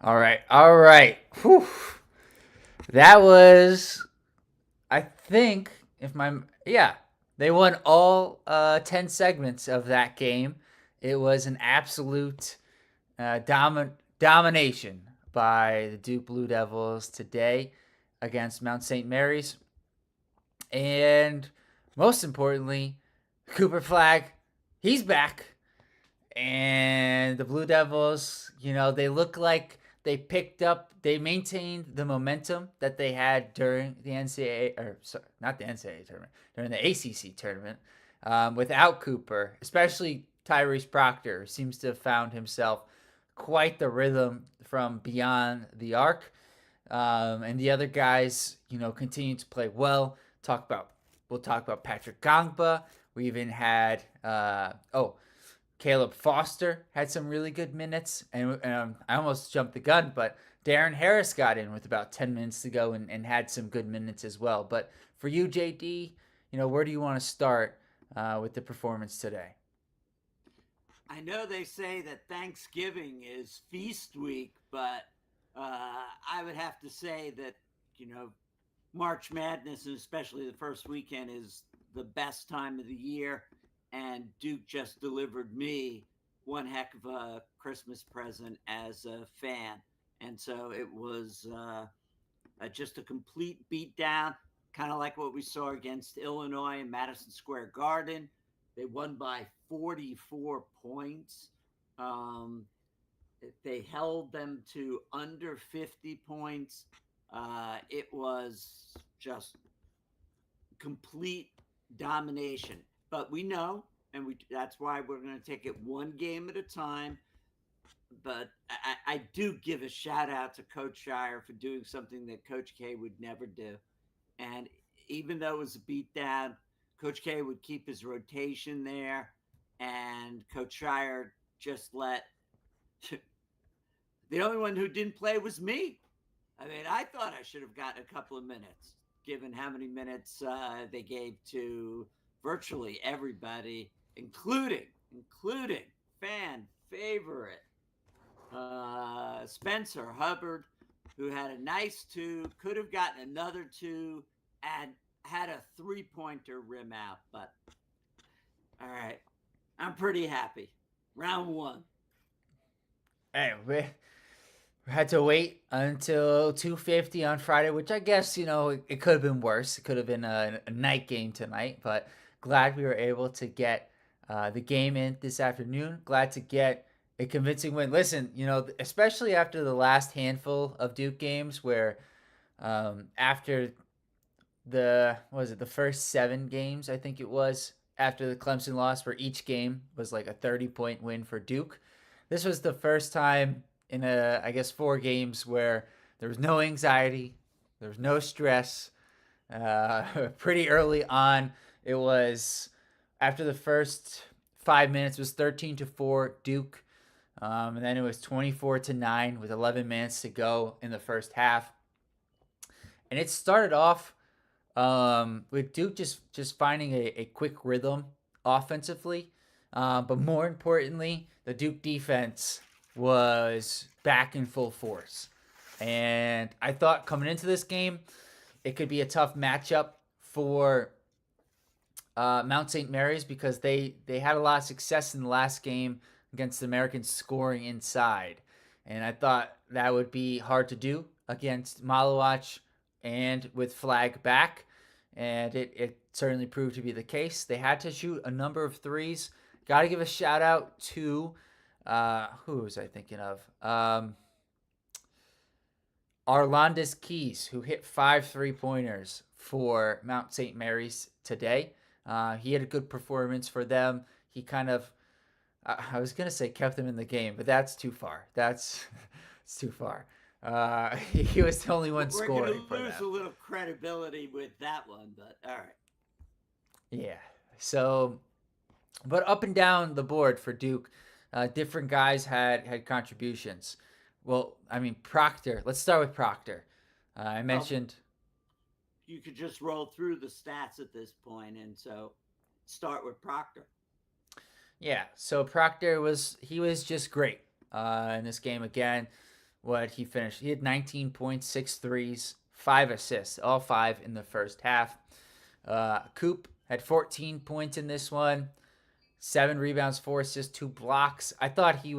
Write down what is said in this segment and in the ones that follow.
All right. All right. Whew. That was, I think, if my, yeah, they won all 10 segments of that game. It was an absolute domination by the Duke Blue Devils today against Mount St. Mary's. And most importantly, Cooper Flag, he's back. And the Blue Devils, they look like they maintained the momentum that they had during the NCAA, or sorry, not the NCAA tournament, during the ACC tournament, without Cooper, especially Tyrese Proctor seems to have found himself quite the rhythm from beyond the arc. And the other guys, continue to play well. We'll talk about Patrick Gongba. We even had Caleb Foster had some really good minutes, and I almost jumped the gun, but Darren Harris got in with about 10 minutes to go and had some good minutes as well. But for you, JD, where do you want to start with the performance today? I know they say that Thanksgiving is feast week, but I would have to say that, you know, March Madness, and especially the first weekend, is the best time of the year. And Duke just delivered me one heck of a Christmas present as a fan. And so it was just a complete beatdown, kind of like what we saw against Illinois in Madison Square Garden. They won by 44 points. Um, they held them to under 50 points. It was just complete domination. But we know, and that's why we're going to take it one game at a time. But I do give a shout out to Coach Shire for doing something that Coach K would never do. And even though it was a beatdown, Coach K would keep his rotation there, and Coach Shire just let the only one who didn't play was me. I mean, I thought I should have gotten a couple of minutes, given how many minutes they gave to virtually everybody, including fan favorite Spencer Hubbard, who had a nice two, could have gotten another two, and had a 3 pointer rim out. But all right, I'm pretty happy. Round one. Hey, we had to wait until 2:50 on Friday, which I guess it could have been worse. It could have been a night game tonight, but glad we were able to get the game in this afternoon. Glad to get a convincing win. Listen, especially after the last handful of Duke games, where after the first 7 games, I think it was, after the Clemson loss, where each game was like a 30-point win for Duke. This was the first time in I guess 4 games where there was no anxiety, there was no stress. Pretty early on, it was after the first 5 minutes, it was 13-4 Duke. And then it was 24-9 with 11 minutes to go in the first half. And it started off with Duke just finding a quick rhythm offensively, but more importantly, the Duke defense was back in full force. And I thought coming into this game, it could be a tough matchup for Mount St. Mary's because they had a lot of success in the last game against the Americans scoring inside. And I thought that would be hard to do against Malawach and with Flag back. And it certainly proved to be the case. They had to shoot a number of threes. Got to give a shout out to who was I thinking of? Arlandis Keys, who hit 5 3 pointers for Mount St. Mary's today. He had a good performance for them. He kind of, I was gonna say kept them in the game, but that's too far. It's too far. He was the only one We're going scoring to for lose them. a little credibility with that one, but all right. Yeah. So, but up and down the board for Duke, different guys had contributions. Well, I mean Proctor. Let's start with Proctor. I Well, mentioned, you could just roll through the stats at this point, and so start with Proctor. yeah. So Proctor was just great in this game again. what he finished. He had 19 points, 6 threes, 5 assists, all 5 in the first half. Coop had 14 points in this one, 7 rebounds, 4 assists, 2 blocks. I thought he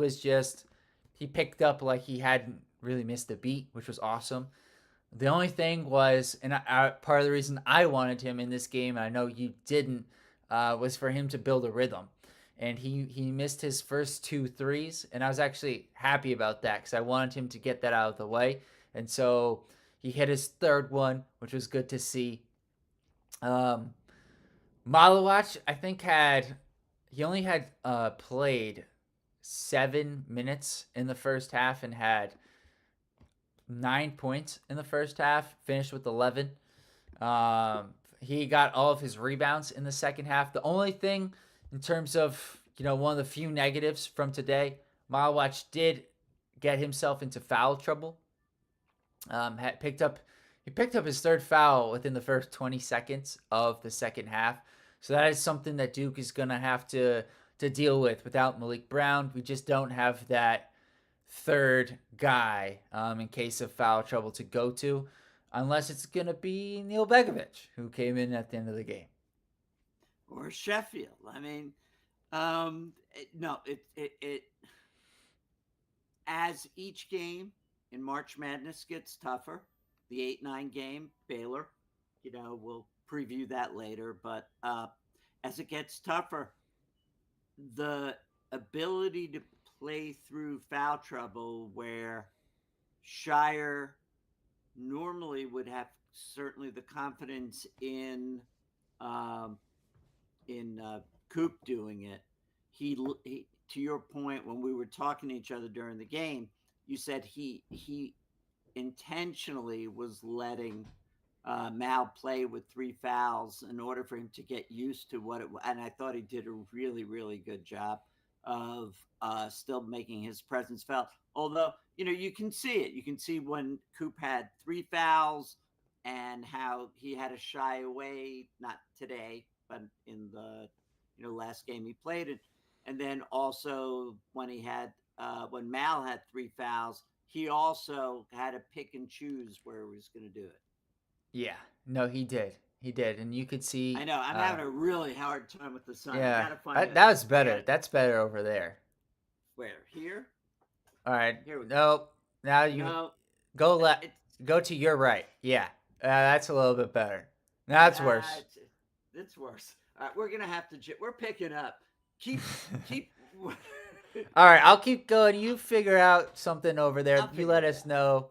picked up like he hadn't really missed a beat, which was awesome. The only thing was, and part of the reason I wanted him in this game, and I know you didn't, was for him to build a rhythm. And he missed his first 2 threes, and I was actually happy about that because I wanted him to get that out of the way. And so he hit his third one, which was good to see. Um, Malawach, I think he only had played 7 minutes in the first half and had 9 points in the first half. Finished with 11. He got all of his rebounds in the second half. The only thing in terms of one of the few negatives from today, Malawach did get himself into foul trouble. He picked up his third foul within the first 20 seconds of the second half. So that is something that Duke is going to have to deal with without Malik Brown. We just don't have that third guy in case of foul trouble to go to, unless it's going to be Neil Begovic, who came in at the end of the game. Or Sheffield. I mean, no, it as each game in March Madness gets tougher, the 8-9 game, Baylor, we'll preview that later, but as it gets tougher, the ability to play through foul trouble where Shire normally would have certainly the confidence in Coop doing it. He, to your point, when we were talking to each other during the game, you said he intentionally was letting Mal play with 3 fouls in order for him to get used to what it was. And I thought he did a really, really good job of still making his presence felt. Although, you can see it. You can see when Coop had 3 fouls and how he had to shy away, not today, but in the last game he played it. And then also when when Mal had 3 fouls, he also had to pick and choose where he was going to do it. Yeah, no, he did. He did, and you could I see. know. I'm having a really hard time with the sun. I Yeah, gotta find that was I better. gotta That's better over there. where here. All right. Here we go. No, now you No, go it's go to your right. Yeah, that's a little bit better. Now it's yeah, worse. it's worse. All right, we're gonna have to. We're picking up. Keep. All right, I'll keep going. You figure out something over there. I'll You figure let it us out. know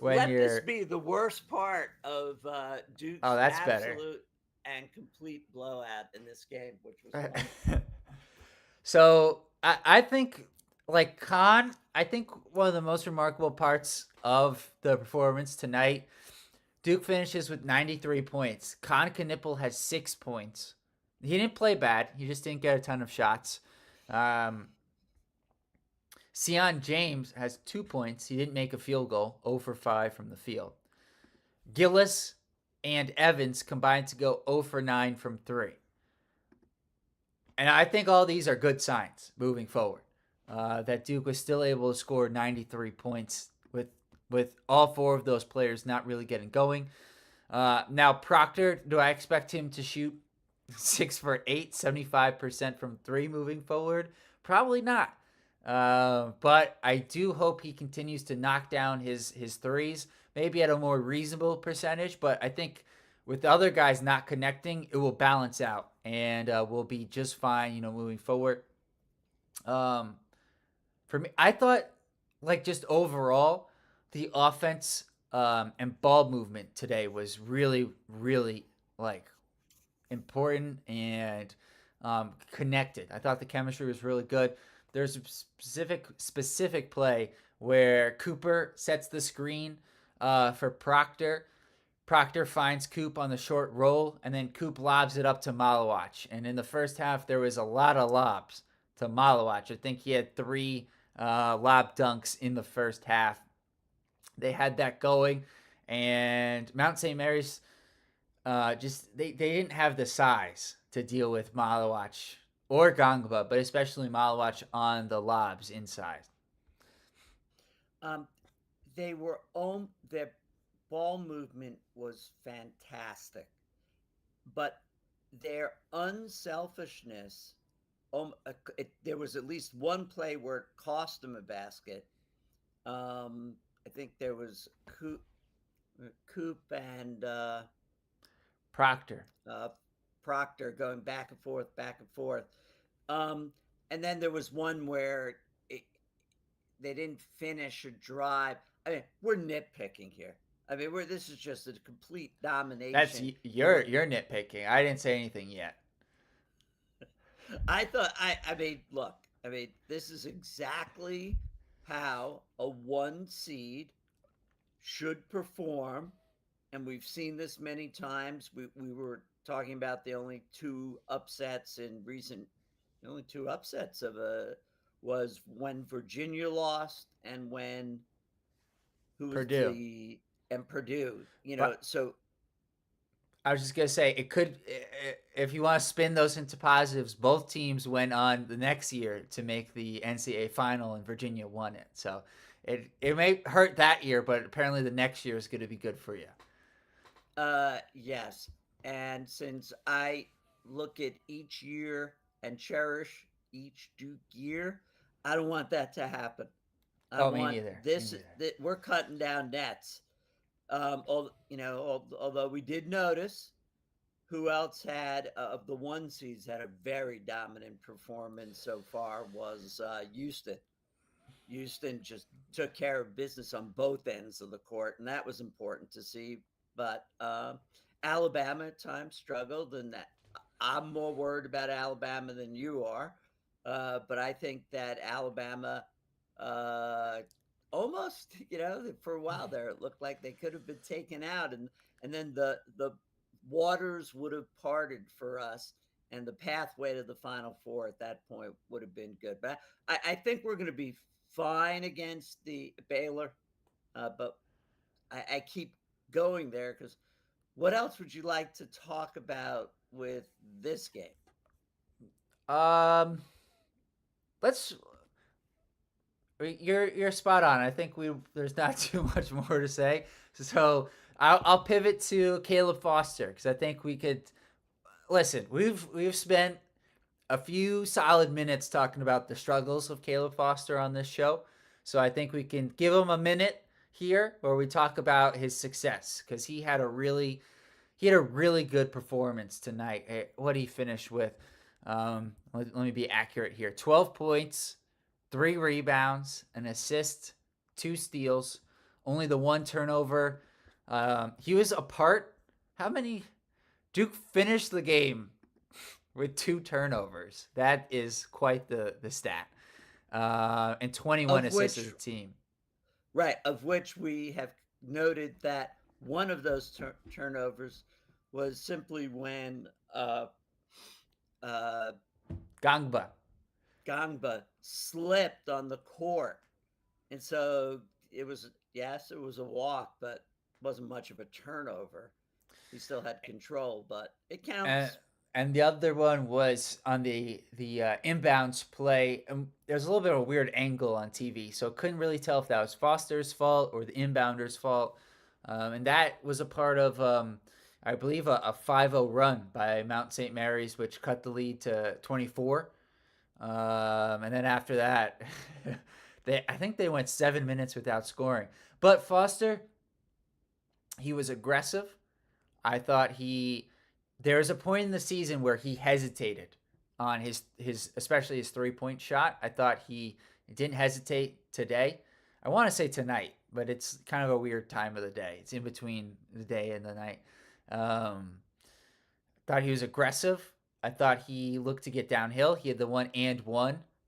when Let this you're. be the worst part of Oh, Duke's that's better. absolute and complete blowout in this game, which was fun. So I think like Khan, I think one of the most remarkable parts of the performance tonight, Duke finishes with 93 points. Khan Knippel has 6 points. He didn't play bad. He just didn't get a ton of shots. Sion James has 2 points. He didn't make a field goal, 0 for 5 from the field. Gillis and Evans combined to go 0 for 9 from 3. And I think all these are good signs moving forward. That Duke was still able to score 93 points with all 4 of those players not really getting going. Now, Proctor, do I expect him to shoot 6 for 8, 75% from 3 moving forward? Probably not. But I do hope he continues to knock down his threes, maybe at a more reasonable percentage. But I think with the other guys not connecting, it will balance out and we'll be just fine, moving forward. For me, I thought like just overall, the offense and ball movement today was really, really like important and connected. I thought the chemistry was really good. There's a specific play where Cooper sets the screen for Proctor. Proctor finds Coop on the short roll, and then Coop lobs it up to Malawach. And in the first half, there was a lot of lobs to Malawach. I think he had 3 lob dunks in the first half. They had that going, and Mount St. Mary's just they didn't have the size to deal with Malawach or Gangba, but especially Malawach on the lobs inside. their ball movement was fantastic, but their unselfishness. There was at least one play where it cost them a basket. I think there was Coop and Proctor. uh, Proctor going back and forth, back and forth. Um, and then there was one where it, they didn't finish a drive. I mean, we're nitpicking here. I mean, this is just a complete That's domination. And you're nitpicking. I didn't say anything yet. I thought, I mean, look, I mean, this is exactly how a one seed should perform. And we've seen this many times. We were talking about the only two upsets in recent, the only two upsets of a was when Virginia lost and when who was Purdue. the and Purdue. But So I was just gonna say it could, if you want to spin those into positives, both teams went on the next year to make the NCAA final, and Virginia won it. So it may hurt that year, but apparently the next year is going to be good for you. yes. And since I look at each year and cherish each Duke year, I don't want that to happen. I Oh, me want neither. Me this. neither. That we're cutting down nets. Although we did notice who else had of the one seeds had a very dominant performance so far was Houston. Houston just took care of business on both ends of the court, and that was important to see. But Alabama at times struggled, and I'm more worried about Alabama than you are. But I think that Alabama uh, almost, for a while there, it looked like they could have been taken out, and then the waters would have parted for us, and the pathway to the Final Four at that point would have been good. But I think we're going to be fine against the Baylor, but I keep going there because what else would you like to talk about with this game? Um, let's. You're spot on. I think we there's not too much more to say. So I'll pivot to Caleb Foster because I think we could listen. We've spent a few solid minutes talking about the struggles of Caleb Foster on this show. So I think we can give him a minute here where we talk about his success because he had a really good performance tonight. What did he finish with? Let me be accurate here. 12 points, 3 rebounds, an assist, 2 steals, only the 1 turnover. He was a part. How many? Duke finished the game with 2 turnovers. That is quite the stat. And 21 Of assists as which, a team. right, of which we have noted that one of those turnovers was simply when uh, Gangba. Gangba slipped on the court. And so it was, yes, it was a walk, but wasn't much of a turnover. He still had control, but it And counts. and the other one was on the inbounds play. There's a little bit of a weird angle on TV, so couldn't really tell if that was Foster's fault or the inbounder's fault. And that was a part of, I believe, a 5-0 run by Mount St. Mary's, which cut the lead to 24. And then after that, I think they went 7 minutes without scoring. But Foster, he was aggressive. I thought there was a point in the season where he hesitated on his especially his 3-point shot. I thought he didn't hesitate today. I want to say tonight, but it's kind of a weird time of the day. It's in between the day and the night. Um, thought he was aggressive. I thought he looked to get downhill. He had the one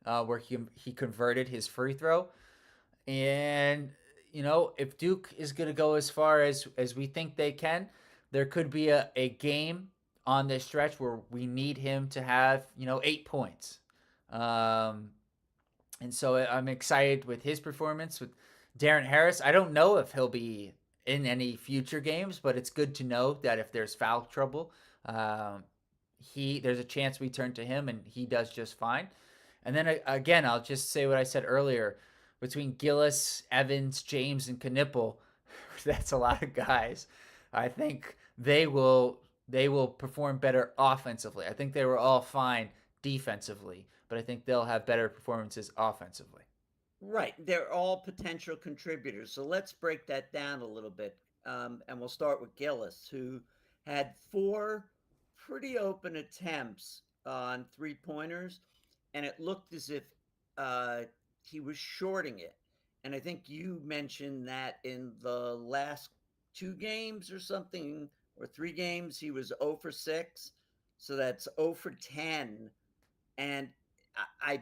where he converted his free throw. And if Duke is going to go as far as we think they can, there could be a game on this stretch where we need him to have 8 points. Um, and so I'm excited with his performance with Darren Harris. I don't know if he'll be in any future games, but it's good to know that if there's foul trouble, um, there's a chance we turn to him and he does just fine. And then again, I'll just say what I said earlier between Gillis, Evans, James, and Knipple, that's a lot of guys. I think they will perform better offensively. I think they were all fine defensively, but I think they'll have better performances offensively. Right. They're all potential contributors. So let's break that down a little bit. And we'll start with Gillis, who had four pretty open attempts on three pointers, and it looked as if uh, he was shorting it. And I think you mentioned that in the last two games or something, or three games, he was 0 for 6. So that's 0 for 10. And I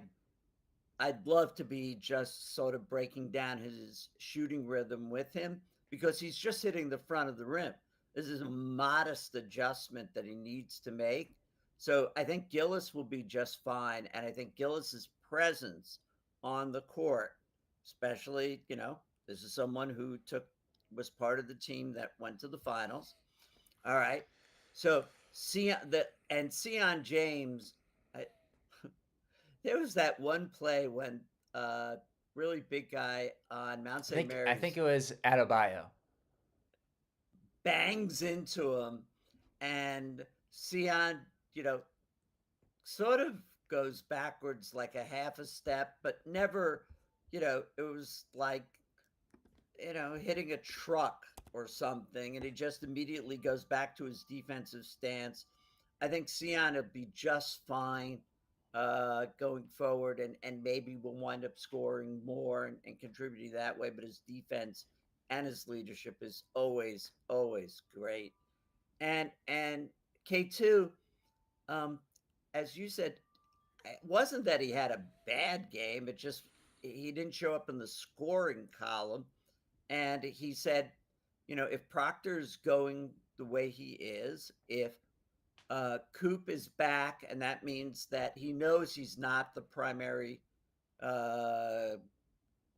I'd love to be just sort of breaking down his shooting rhythm with him because he's just hitting the front of the rim. This is a modest adjustment that he needs to make. So I think Gillis will be just fine. And I think Gillis's presence on the court, especially, this is someone who was part of the team that went to the finals. All right. So Sion James, I, there was that one play when really big guy on Mount I St. think I think Mary's it was Adebayo. bangs into him, and Sion, you know, sort of goes backwards like a half a step, but never, it was like, hitting a truck or something, and he just immediately goes back to his defensive stance. I think Sion will be just fine going forward, and maybe will wind up scoring more and contributing that way. But his defense and his leadership is always, always great. And K2, um, as you said, it wasn't that he had a bad game. It just he didn't show up in the scoring column. And he said, if Proctor's going the way he is, if Coop is back, and that means that he knows he's not the primary, uh,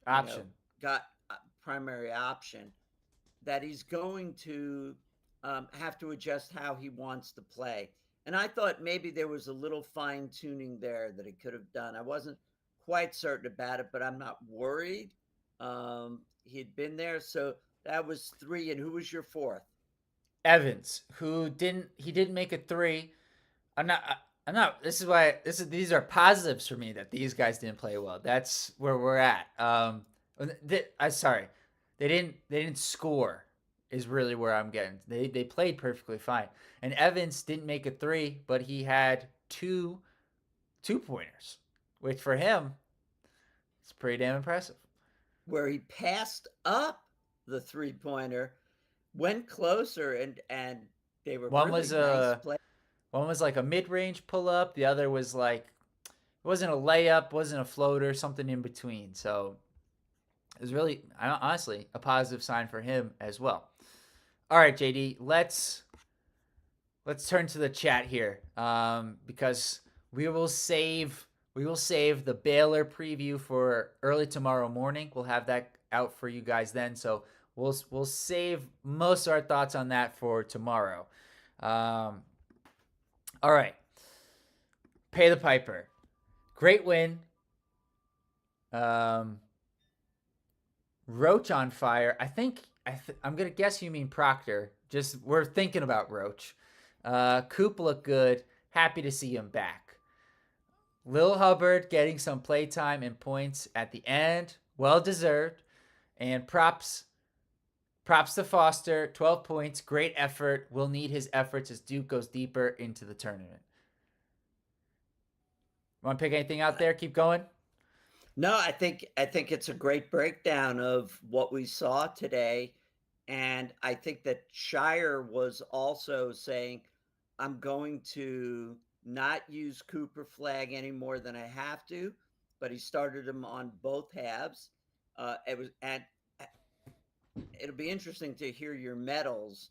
you know, Option. got primary option. That he's going to have to adjust how he wants to play. And I thought maybe there was a little fine tuning there that he could have done. I wasn't quite certain about it, but I'm not worried. He'd been there, so that was three. And who was your fourth? Evans, who didn't make a three. I'm not. I'm not. This is why. These are positives for me that these guys didn't play well. That's where we're at. I sorry, they didn't score. Is really where I'm getting. They played perfectly fine. And Evans didn't make a three, but he had two pointers, which for him, it's pretty damn impressive. Where he passed up the three pointer, went closer, and they were One really was nice a play. one was like a mid range pull up. The other was like it wasn't a layup, wasn't a floater, something in between. So it was really honestly a positive sign for him as well. All right, JD, let's turn to the chat here because we will save the Baylor preview for early tomorrow morning. We'll have that out for you guys then. So we'll save most of our thoughts on that for tomorrow. Um, all right, pay the piper. Great win. Um, Roach on fire. I'm gonna guess you mean Proctor. Just we're thinking about Roach. Coop looked good. Happy to see him back. Lil Hubbard getting some playtime and points at the end. Well deserved. And props to Foster. 12 points. Great effort. We'll need his efforts as Duke goes deeper into the tournament. Want to pick anything out there? Keep going. No, I think it's a great breakdown of what we saw today, and I think that Shire was also saying, "I'm going to not use Cooper Flag any more than I have to," but he started him on both halves. It was and it'll be interesting to hear your medals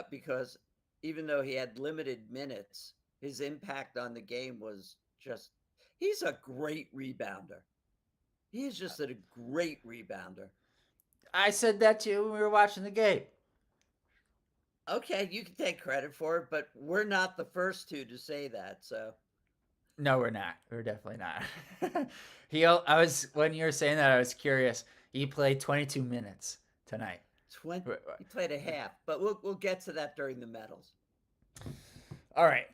because even though he had limited minutes, his impact on the game was just. He's a great rebounder. He's just a great rebounder. I said that to you when we were watching the game. Okay, you can take credit for it, but we're not the first two to say that. So No, we're not. We're definitely not. I was when you were saying that, I was curious. He played 22 minutes tonight. 20, he played a half, but we'll get to that during the medals. All right.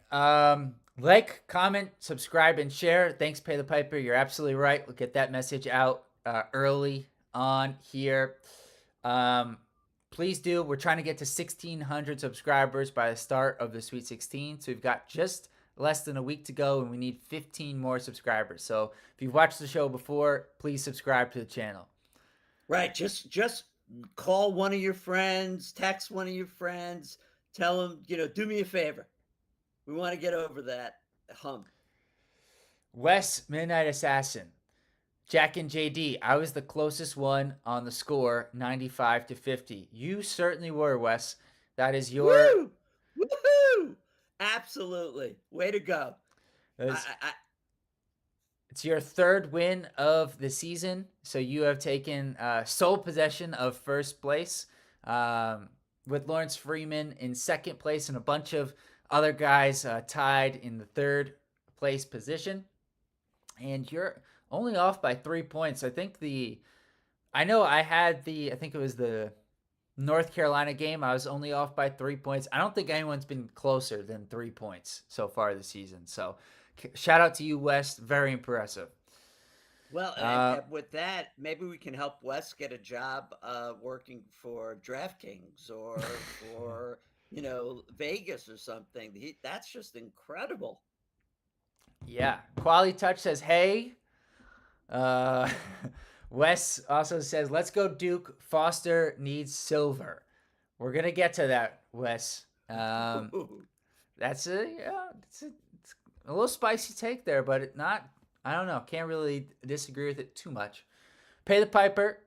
Like, comment, subscribe, and share. Thanks, Pay the Piper. You're absolutely right. We'll get that message out early on here. Please do. We're trying to get to 1,600 subscribers by the start of the Sweet 16. So we've got just less than a week to go, and we need 15 more subscribers. So if you've watched the show before, please subscribe to the channel. Right. Just call one of your friends, text one of your friends, tell them, do me a favor. We want to get over that hump. Wes, Midnight Assassin. Jack and JD, I was the closest one on the score, 95-50. You certainly were, Wes. That is your. Woo! Woohoo! Absolutely. Way to go. It's your third win of the season, so you have taken sole possession of first place, with Lawrence Freeman in second place and a bunch of other guys tied in the third place position. And you're only off by 3 points. I think I think it was the North Carolina game. I was only off by 3 points. I don't think anyone's been closer than 3 points so far this season. So shout out to you, West. Very impressive. Well, and with that, maybe we can help Wes get a job working for DraftKings or for, Vegas or something. That's just incredible. Yeah. Quality Touch says, hey. Wes also says, let's go Duke. Foster needs silver. We're going to get to that, Wes. It's a little spicy take there, but I don't know. Can't really disagree with it too much. Pay the Piper.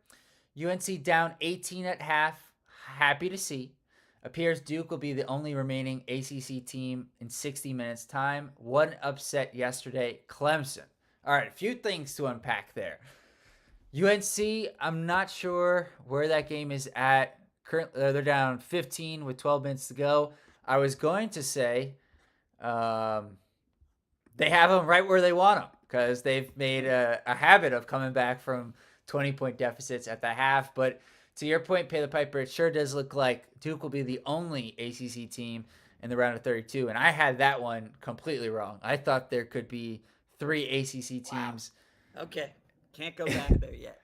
UNC down 18 at half. Happy to see. Appears Duke will be the only remaining ACC team in 60 minutes time. One upset yesterday, Clemson. All right, a few things to unpack there. UNC, I'm not sure where that game is at. Currently, they're down 15 with 12 minutes to go. I was going to say they have them right where they want them because they've made a habit of coming back from 20-point deficits at the half. But to your point, Pay the Piper, it sure does look like Duke will be the only ACC team in the round of 32. And I had that one completely wrong. I thought there could be 3 ACC teams. Wow. Okay. Can't go back there yet.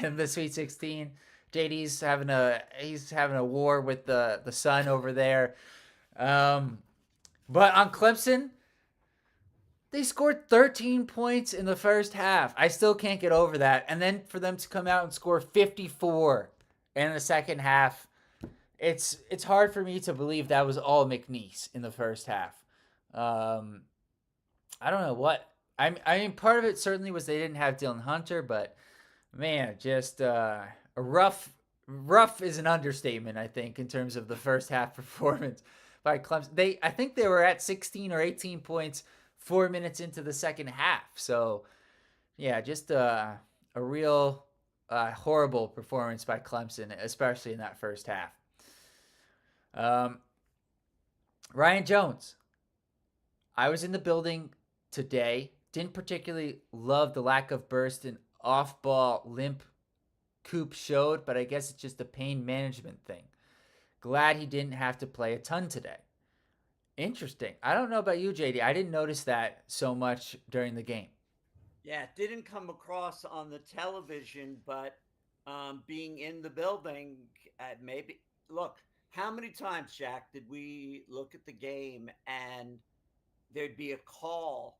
In the Sweet 16. JD's having a war with the Sun over there. But on Clemson, they scored 13 points in the first half. I still can't get over that. And then for them to come out and score 54 in the second half, it's hard for me to believe that was all McNeese in the first half. I don't know what. I mean, part of it certainly was they didn't have Dylan Hunter, but man, just a rough is an understatement, I think, in terms of the first half performance by Clemson. I think they were at 16 or 18 points 4 minutes into the second half. So, yeah, just a real horrible performance by Clemson, especially in that first half. Ryan Jones. I was in the building today. Didn't particularly love the lack of burst and off-ball limp Coop showed, but I guess it's just a pain management thing. Glad he didn't have to play a ton today. Interesting. I don't know about you, JD. I didn't notice that so much during the game. Yeah, it didn't come across on the television, but being in the building, maybe. Look, how many times, Jack, did we look at the game and there'd be a call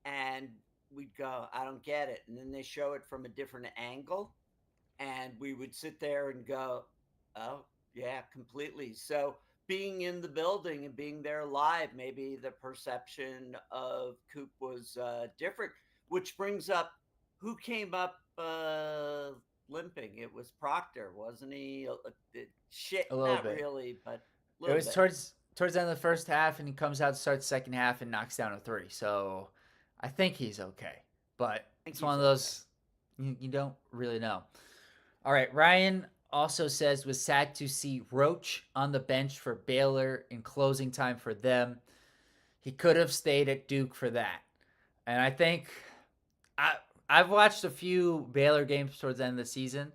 and we'd go, I don't get it. And then they show it from a different angle and we would sit there and go, oh, yeah, completely. So being in the building and being there live, maybe the perception of Coop was different, which brings up who came up limping. It was Proctor, wasn't he? Shit, A little not bit. really, but It was towards the end of the first half, and he comes out to start the second half and knocks down a 3. So I think he's okay. But it's one of those you don't really know. All right, Ryan also says was sad to see Roach on the bench for Baylor in closing time for them. He could have stayed at Duke for that. And I think I I've watched a few Baylor games towards the end of the season.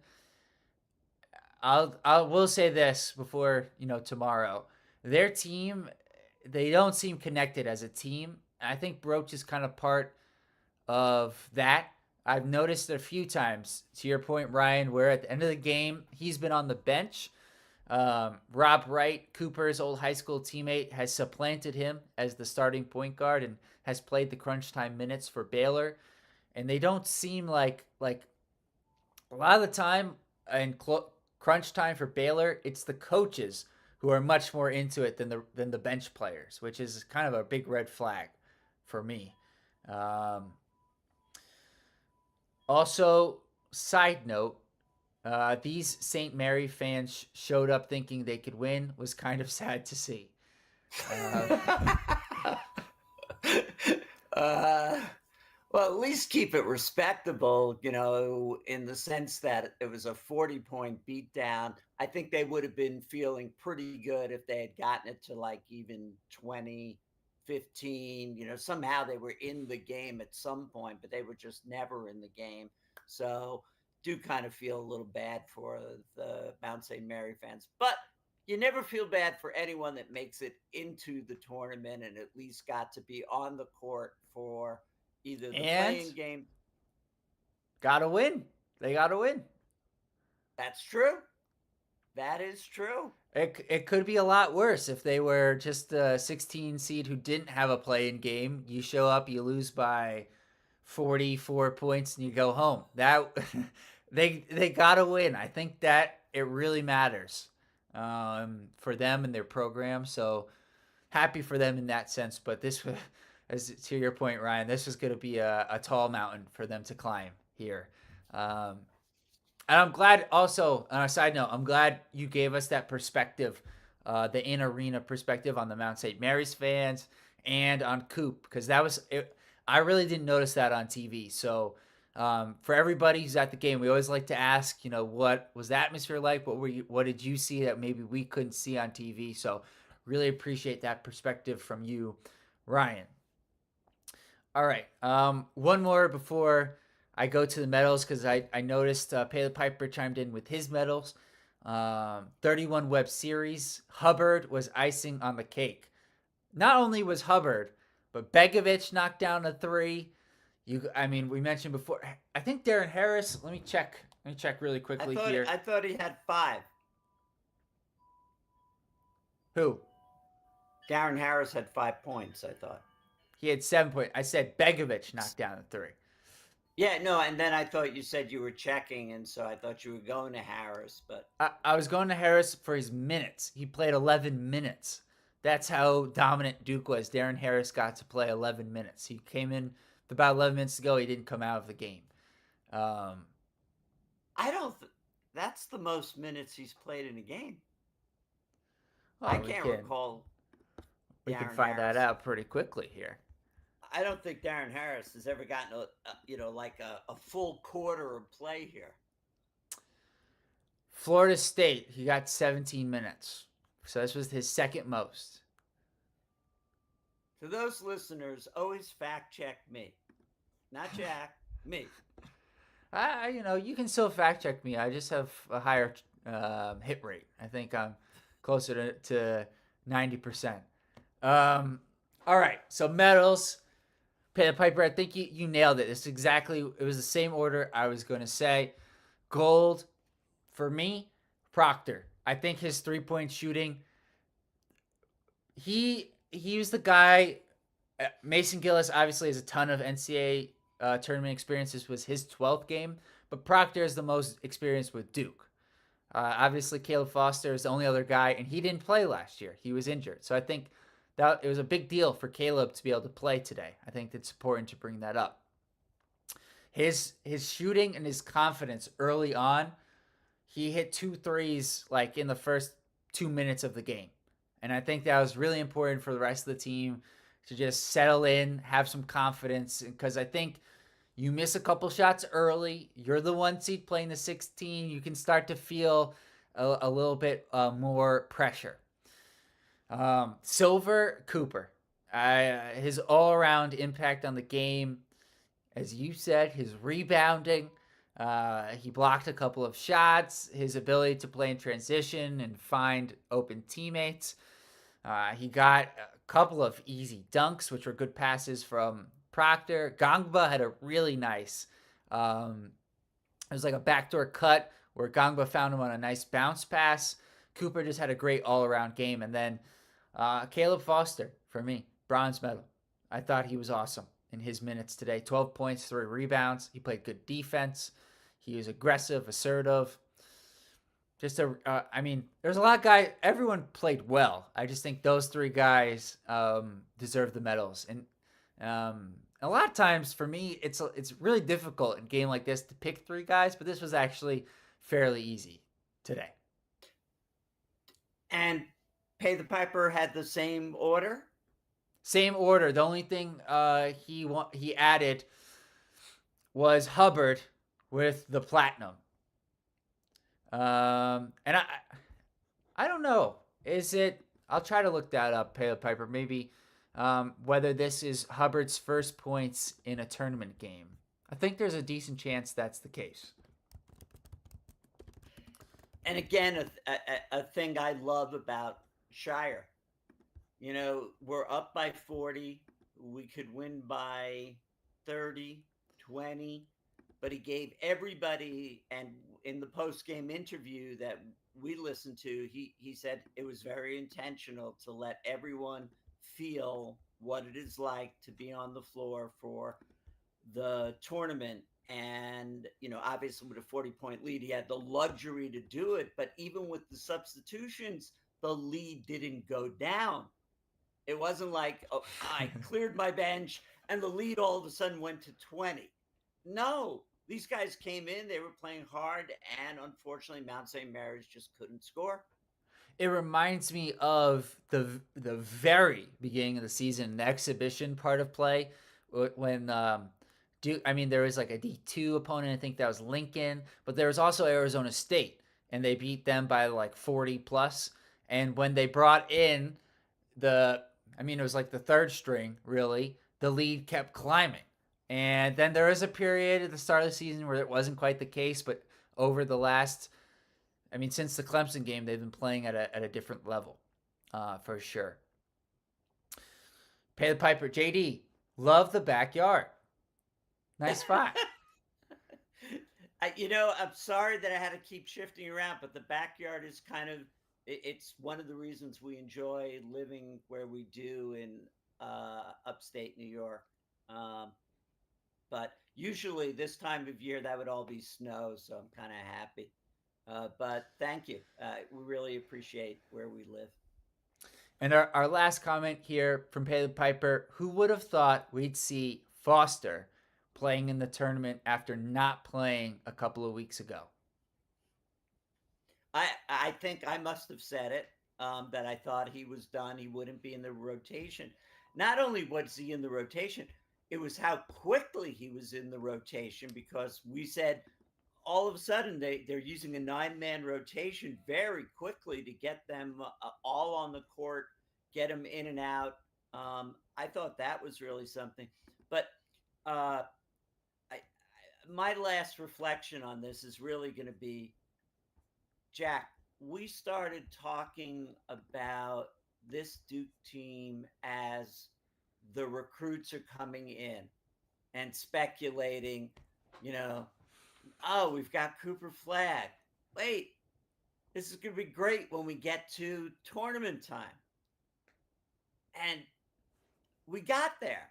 I will say this before tomorrow. Their team, they don't seem connected as a team. I think Broach is kind of part of that. I've noticed a few times, to your point, Ryan, where at the end of the game, he's been on the bench. Rob Wright, Cooper's old high school teammate, has supplanted him as the starting point guard and has played the crunch time minutes for Baylor. And they don't seem like a lot of the time in crunch time for Baylor, it's the coaches who are much more into it than the bench players, which is kind of a big red flag for me. Um, Also, side note, these St. Mary fans showed up thinking they could win. Was kind of sad to see. Uh, uh, well, at least keep it respectable, in the sense that it was a 40-point beatdown. I think they would have been feeling pretty good if they had gotten it to like even 20, 15. Somehow they were in the game at some point, but they were just never in the game. So do kind of feel a little bad for the Mount St. Mary fans. But you never feel bad for anyone that makes it into the tournament and at least got to be on the court for either the and playing game. gotta win. They gotta win. That's true. That is true. It could be a lot worse if they were just a 16 seed who didn't have a play-in game. You show up, you lose by 44 points, and you go home. That they gotta win. I think that it really matters for them and their program. So happy for them in that sense. But this, as to your point, Ryan, this was going to be a tall mountain for them to climb here. Um, and I'm glad also, on a side note, I'm glad you gave us that perspective, the in arena perspective on the Mount St. Mary's fans and on Coop, because that was, I really didn't notice that on TV. So for everybody who's at the game, we always like to ask, what was the atmosphere like? What did you see that maybe we couldn't see on TV? So really appreciate that perspective from you, Ryan. All right. One more before I go to the medals because I noticed Pay the Piper chimed in with his medals. 31 Web Series. Hubbard was icing on the cake. Not only was Hubbard, but Begovic knocked down a three. We mentioned before. I think Darren Harris. Let me check. Let me check really quickly here. I thought he had 5. Who? Darren Harris had 5 points, I thought. He had 7 points. I said Begovic knocked down a three. Yeah, no, and then I thought you said you were checking, and so I thought you were going to Harris, but I was going to Harris for his minutes. He played 11 minutes. That's how dominant Duke was. Darren Harris got to play 11 minutes. He came in about 11 minutes to go. He didn't come out of the game. I don't. That's the most minutes he's played in a game. Well, I can't recall. We can find that out pretty quickly here. I don't think Darren Harris has ever gotten a full quarter of play here. Florida State, he got 17 minutes. So this was his second most. To those listeners, always fact check me. Not Jack, me. You can still fact check me. I just have a higher hit rate. I think I'm closer to 90%. All right, so medals. Piper, I think you nailed it. It was the same order I was going to say. Gold, for me, Proctor. I think his three-point shooting, he was the guy. Mason Gillis obviously has a ton of NCAA tournament experience. This was his 12th game, but Proctor is the most experienced with Duke. Obviously, Caleb Foster is the only other guy, and he didn't play last year. He was injured. So I think that it was a big deal for Caleb to be able to play today. I think it's important to bring that up. His shooting and his confidence early on, he hit 2 threes like in the first 2 minutes of the game. And I think that was really important for the rest of the team to just settle in, have some confidence. Because I think you miss a couple shots early, you're the 1 seed playing the 16, you can start to feel a little bit more pressure. Silver, Cooper. His all around impact on the game, as you said, his rebounding. He blocked a couple of shots. His ability to play in transition and find open teammates. He got a couple of easy dunks, which were good passes from Proctor. Gangba had a really nice. It was like a backdoor cut where Gangba found him on a nice bounce pass. Cooper just had a great all around game. And then Caleb Foster, for me, bronze medal. I thought he was awesome in his minutes today. 12 points, 3 rebounds. He played good defense. He was aggressive, assertive. I mean, there's a lot of guys. Everyone played well. I just think those three guys deserve the medals. And a lot of times for me, it's really difficult in a game like this to pick three guys, but this was actually fairly easy today. And Pay the Piper had the same order. Same order. The only thing he added was Hubbard with the platinum. And I don't know. Is it? I'll try to look that up, Pale Piper. Maybe whether this is Hubbard's first points in a tournament game. I think there's a decent chance that's the case. And again, a thing I love about Shire. You know, we're up by 40. We could win by 30, 20. But he gave everybody, and in the post game interview that we listened to, he said it was very intentional to let everyone feel what it is like to be on the floor for the tournament. And, you know, obviously with a 40-point lead, he had the luxury to do it. But even with the substitutions, the lead didn't go down. It wasn't like, oh, I cleared my bench and the lead all of a sudden went to 20. No, these guys came in, they were playing hard, and unfortunately, Mount St. Mary's just couldn't score. It reminds me of the very beginning of the season, the exhibition part of play, when I mean there was like a D2 opponent. I think that was Lincoln, but there was also Arizona State, and they beat them by like 40 plus. And when they brought in I mean it was like the third string really, the lead kept climbing. And then there was a period at the start of the season where it wasn't quite the case, but over the last I mean, since the Clemson game, they've been playing at a different level, for sure. Pay the Piper, JD, love the backyard. Nice spot. I'm sorry that I had to keep shifting around, but the backyard is kind of it's one of the reasons we enjoy living where we do in upstate New York. Um, but usually this time of year that would all be snow, so I'm kind of happy. But thank you. We really appreciate where we live. And our last comment here from Pay the Piper, who would have thought we'd see Foster playing in the tournament after not playing a couple of weeks ago? I think I must have said it that I thought he was done. He wouldn't be in the rotation. Not only was he in the rotation, it was how quickly he was in the rotation because we said all of a sudden they're using a 9-man rotation very quickly to get them all on the court, get them in and out. I thought that was really something. But my last reflection on this is really going to be Jack. We started talking about this Duke team as the recruits are coming in and speculating, you know, oh, we've got Cooper Flag. Wait, this is going to be great when we get to tournament time. And we got there.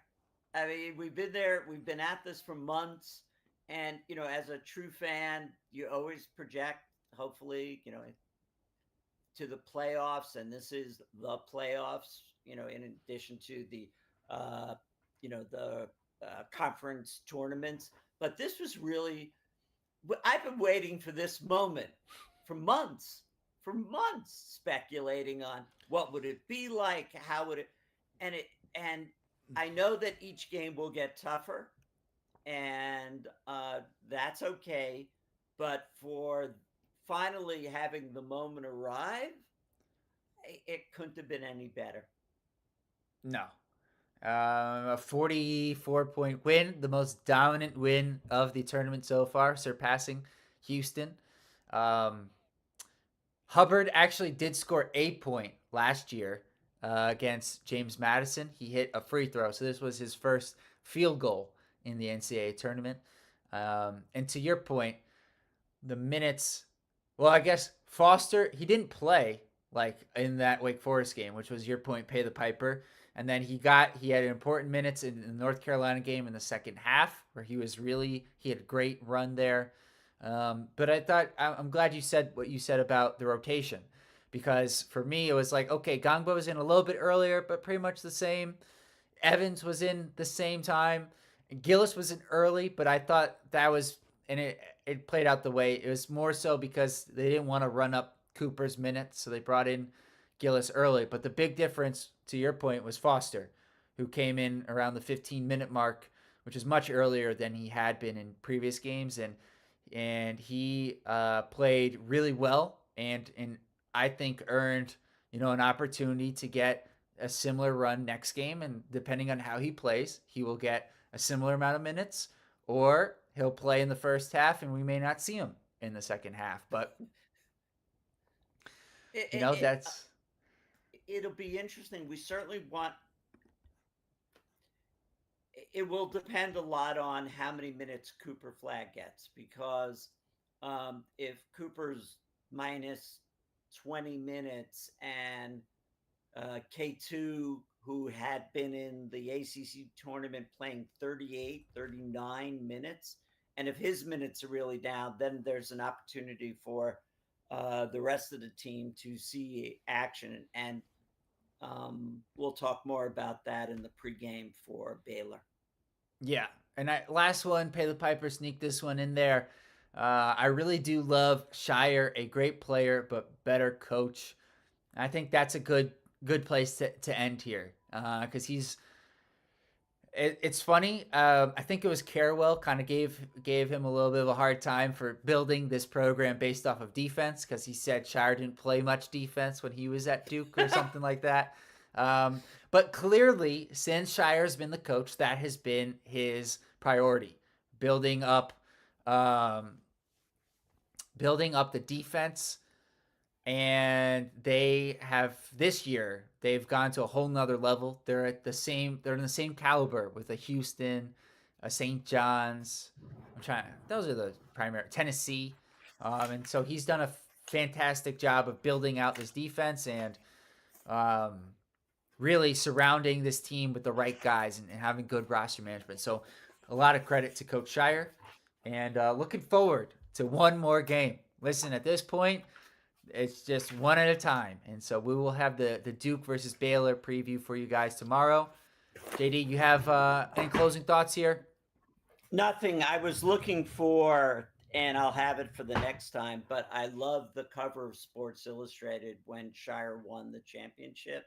I mean, we've been there. We've been at this for months. And, you know, as a true fan, you always project, hopefully, you know, to the playoffs. And this is the playoffs, you know, in addition to the conference tournaments. But this was really I've been waiting for this moment for months, speculating on what would it be like, how would it, and I know that each game will get tougher, and that's okay. But for finally having the moment arrive, it couldn't have been any better. No. A 44-point win, the most dominant win of the tournament so far, surpassing Houston. Um, Hubbard actually did score a point last year against James Madison. He hit a free throw, so this was his first field goal in the NCAA tournament. And to your point, the minutes. Well, I guess Foster, he didn't play like in that Wake Forest game, which was your point, pay the piper. And then he had important minutes in the North Carolina game in the second half where he had a great run there. But I'm glad you said what you said about the rotation because for me it was like, okay, Gongbo was in a little bit earlier, but pretty much the same. Evans was in the same time. Gillis was in early, but I thought that was and it played out the way it was more so because they didn't want to run up Cooper's minutes, so they brought in Gillis early. But the big difference, to your point, was Foster, who came in around the 15-minute mark, which is much earlier than he had been in previous games, and he played really well, and I think earned an opportunity to get a similar run next game, and depending on how he plays, he will get a similar amount of minutes, or he'll play in the first half, and we may not see him in the second half. But It, you it, know it, that's it'll be interesting. We certainly want. It will depend a lot on how many minutes Cooper Flag gets because if Cooper's minus 20 minutes and K2, who had been in the ACC tournament playing 38, 39 minutes. And if his minutes are really down, then there's an opportunity for the rest of the team to see action. And we'll talk more about that in the pregame for Baylor. yeah. And last one, pay the piper, sneak this one in there. I really do love Shire, a great player but better coach. I think that's a good place to end here because it's funny. I think it was Carewell kind of gave him a little bit of a hard time for building this program based off of defense because he said Shire didn't play much defense when he was at Duke or something like that. But clearly, since Shire's been the coach, that has been his priority, building up, um, building up the defense, and they have this year they've gone to a whole nother level. They're in the same caliber with a Houston, a St. John's. I'm trying. Those are the primary Tennessee, and so he's done a fantastic job of building out this defense and um, really surrounding this team with the right guys and having good roster management. So a lot of credit to Coach Shire, and looking forward to one more game. Listen, at this point, it's just one at a time. And so we will have the Duke versus Baylor preview for you guys tomorrow. JD, you have any closing thoughts here? Nothing. I was looking for, and I'll have it for the next time, but I love the cover of Sports Illustrated when Shire won the championship.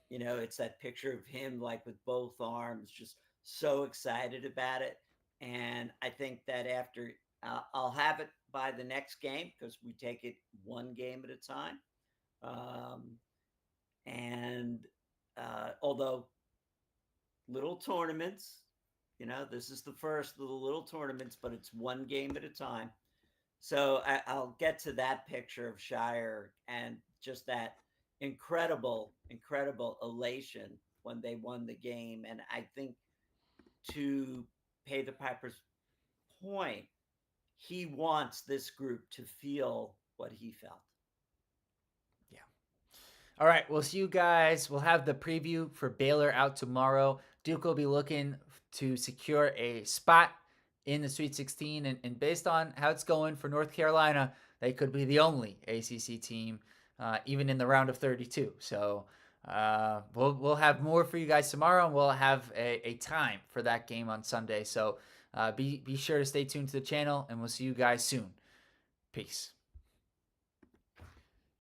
It's that picture of him like with both arms, just so excited about it. And I think that after I'll have it by the next game because we take it one game at a time. Um, and although little tournaments, this is the first of the little tournaments, but it's one game at a time. So I'll get to that picture of Shire and just that incredible elation when they won the game. And I think to pay the Piper's point, he wants this group to feel what he felt. Yeah. All right. We'll see you guys. We'll have the preview for Baylor out tomorrow. Duke will be looking to secure a spot in the Sweet 16. And based on how it's going for North Carolina, they could be the only ACC team, even in the round of 32. So we'll have more for you guys tomorrow, and we'll have a time for that game on Sunday. So be sure to stay tuned to the channel, and we'll see you guys soon. Peace.